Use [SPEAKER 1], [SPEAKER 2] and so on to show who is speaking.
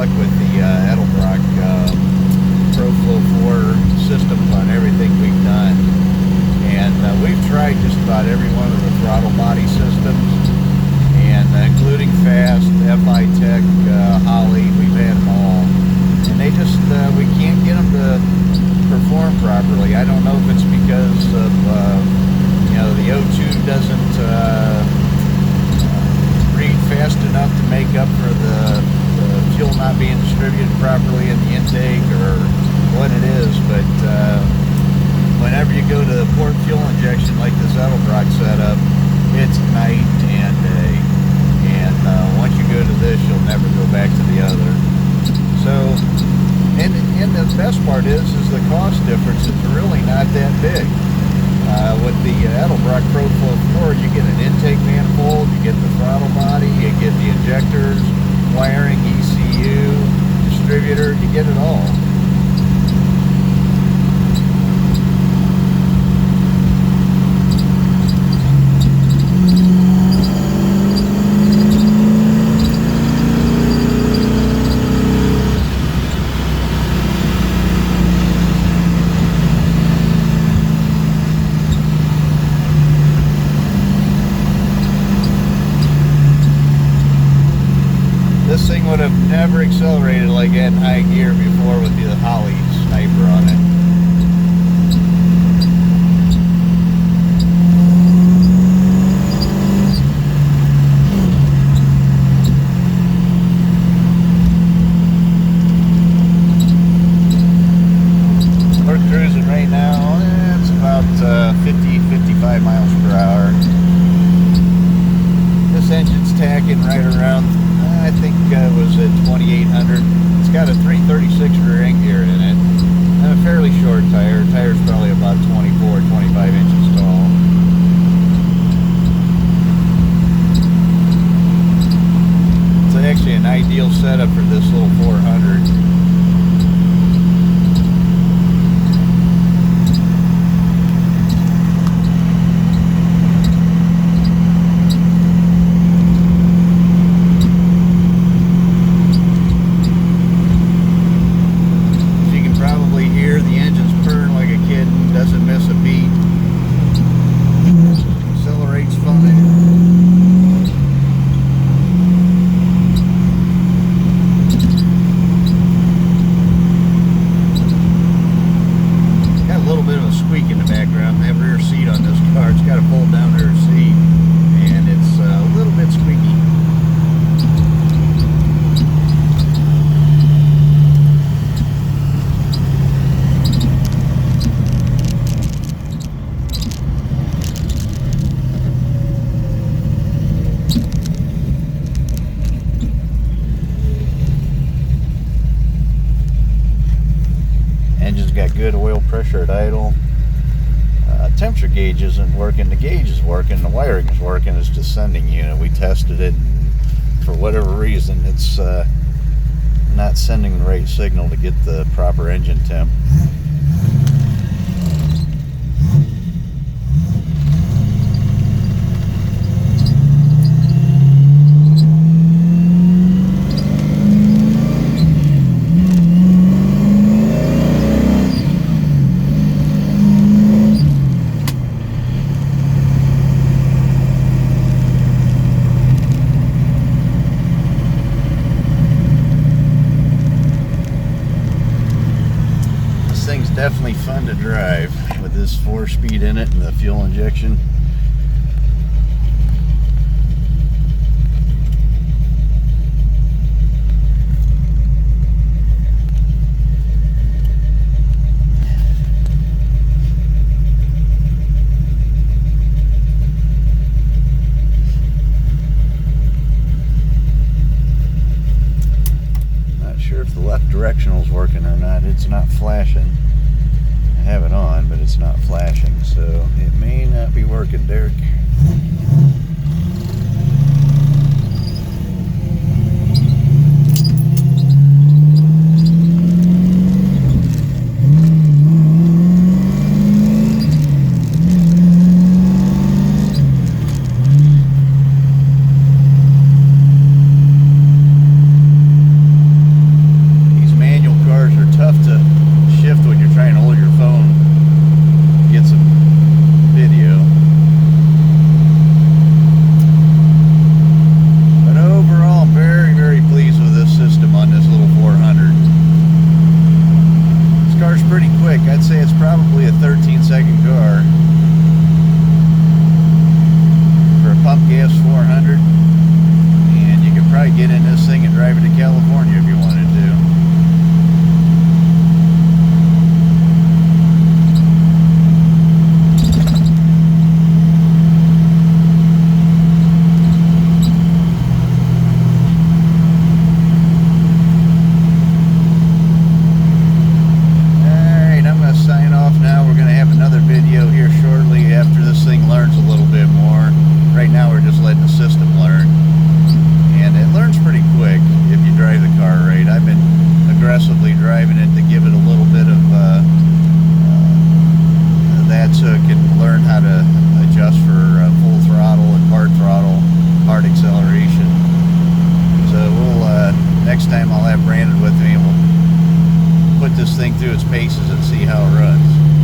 [SPEAKER 1] luck with the Edelbrock Proflow4 system on everything we've done. And we've tried just about every one of the throttle body systems, and including Fast, FI Tech, Holly, we've had them all. And they just, we can't get them to perform properly. I don't know if it's because of, you know, the O2 doesn't read fast enough to make up for the fuel not being distributed properly in the intake, or what it is. But whenever you go to port fuel injection like this Edelbrock setup, it's night and day. And once you go to this, you'll never go back to the other. So, and the best part is the cost difference is really not that big. With the Edelbrock Proflow4, you get an intake manifold, you get the throttle body, you get the injectors, wiring, ECU, distributor, you get it all. This thing would have never accelerated like that in high gear before with the Holly sniper on it. We're cruising right now, it's about 50-55 miles per hour. This engine's tacking right around, I think it was at 2,800. It's got a 336 rear end gear in it, and a fairly short tire. The tire's probably about 24-25 inches tall. It's actually an ideal setup for this little 400. Doesn't miss a beat. Accelerates fine. Got a little bit of a squeak in the background. That rear seat on this car, it's got a fold down rear seat, and it's a little bit squeaky. Engine's got good oil pressure at idle. Temperature gauge isn't working. The gauge is working. The wiring is working. It's just sending unit. We tested it, and for whatever reason, it's not sending the right signal to get the proper engine temp. Thing's definitely fun to drive with this 4-speed in it and the fuel injection. Not sure if the left directional's working or not. It's not flashing. I have it on, but it's not flashing, so it may not be working, Derek. next time I'll have Brandon with me, and we'll put this thing through its paces and see how it runs.